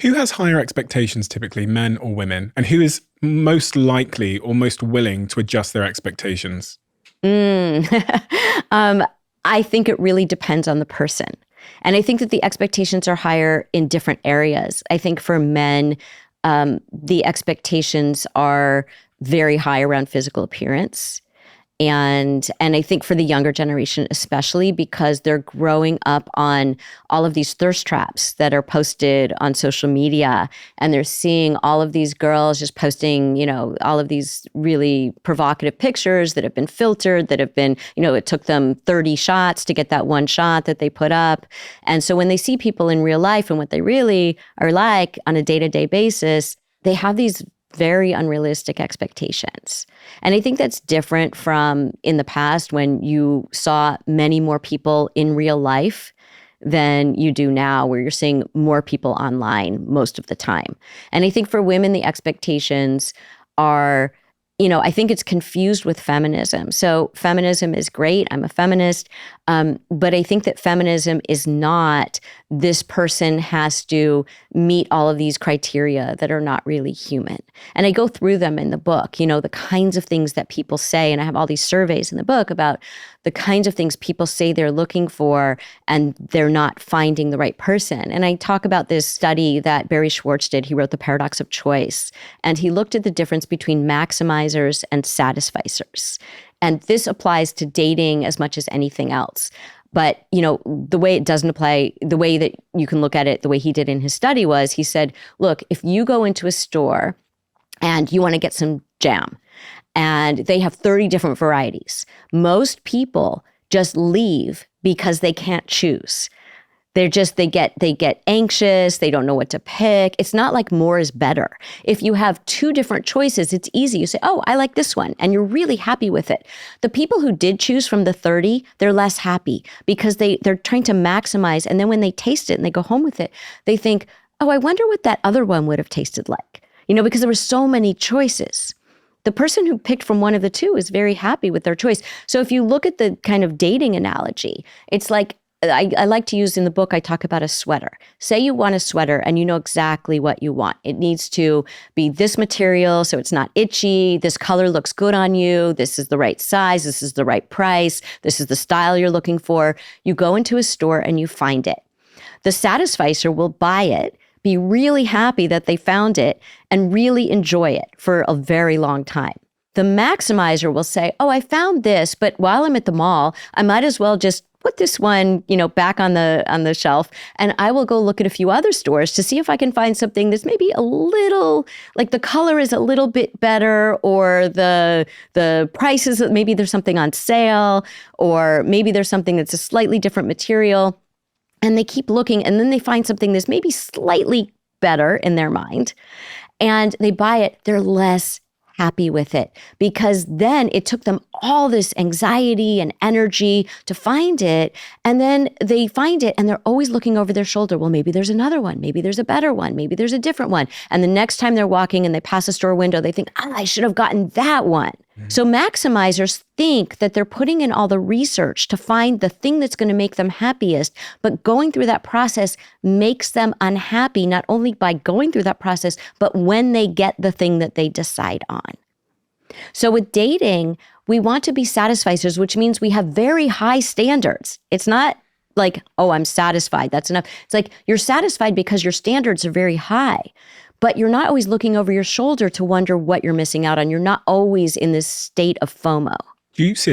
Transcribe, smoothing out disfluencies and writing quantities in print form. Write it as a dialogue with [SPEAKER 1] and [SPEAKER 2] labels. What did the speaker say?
[SPEAKER 1] Who has higher expectations typically, men or women? And who is most likely or most willing to adjust their expectations?
[SPEAKER 2] I think it really depends on the person. And I think that the expectations are higher in different areas. I think for men, the expectations are very high around physical appearance. And I think for the younger generation, especially because they're growing up on all of these thirst traps that are posted on social media, and they're seeing all of these girls just posting, all of these really provocative pictures that have been filtered, that have been, it took them 30 shots to get that one shot that they put up. And so when they see people in real life and what they really are like on a day-to-day basis, they have these very unrealistic expectations. And I think that's different from in the past when you saw many more people in real life than you do now, where you're seeing more people online most of the time. And I think for women, the expectations are, I think it's confused with feminism. So feminism is great. I'm a feminist. But I think that feminism is not this person has to meet all of these criteria that are not really human. And I go through them in the book, the kinds of things that people say. And I have all these surveys in the book about the kinds of things people say they're looking for and they're not finding the right person. And I talk about this study that Barry Schwartz did. He wrote The Paradox of Choice. And he looked at the difference between maximizers and satisficers. And this applies to dating as much as anything else. But, the way it doesn't apply, the way that you can look at it, the way he did in his study was, he said, look, if you go into a store and you want to get some jam and they have 30 different varieties, most people just leave because they can't choose. They get anxious. They don't know what to pick. It's not like more is better. If you have two different choices, it's easy. You say, oh, I like this one. And you're really happy with it. The people who did choose from the 30, they're less happy because they're trying to maximize. And then when they taste it and they go home with it, they think, oh, I wonder what that other one would have tasted like, because there were so many choices. The person who picked from one of the two is very happy with their choice. So if you look at the kind of dating analogy, it's like, I like to use in the book, I talk about a sweater. Say you want a sweater and you know exactly what you want. It needs to be this material so it's not itchy. This color looks good on you. This is the right size. This is the right price. This is the style you're looking for. You go into a store and you find it. The satisficer will buy it, be really happy that they found it, and really enjoy it for a very long time. The maximizer will say, oh, I found this, but while I'm at the mall, I might as well just put this one, back on the shelf, and I will go look at a few other stores to see if I can find something that's maybe a little, like the color is a little bit better, or the price is, maybe there's something on sale, or maybe there's something that's a slightly different material. And they keep looking, and then they find something that's maybe slightly better in their mind, and they buy it. They're less happy with it because then it took them all this anxiety and energy to find it. And then they find it and they're always looking over their shoulder. Well, maybe there's another one. Maybe there's a better one. Maybe there's a different one. And the next time they're walking and they pass a store window, they think, I should have gotten that one. So maximizers think that they're putting in all the research to find the thing that's going to make them happiest, but going through that process makes them unhappy, not only by going through that process, but when they get the thing that they decide on. So with dating, we want to be satisficers, which means we have very high standards. It's not like, oh, I'm satisfied, that's enough. It's like you're satisfied because your standards are very high. But you're not always looking over your shoulder to wonder what you're missing out on. You're not always in this state of FOMO.
[SPEAKER 1] Do you see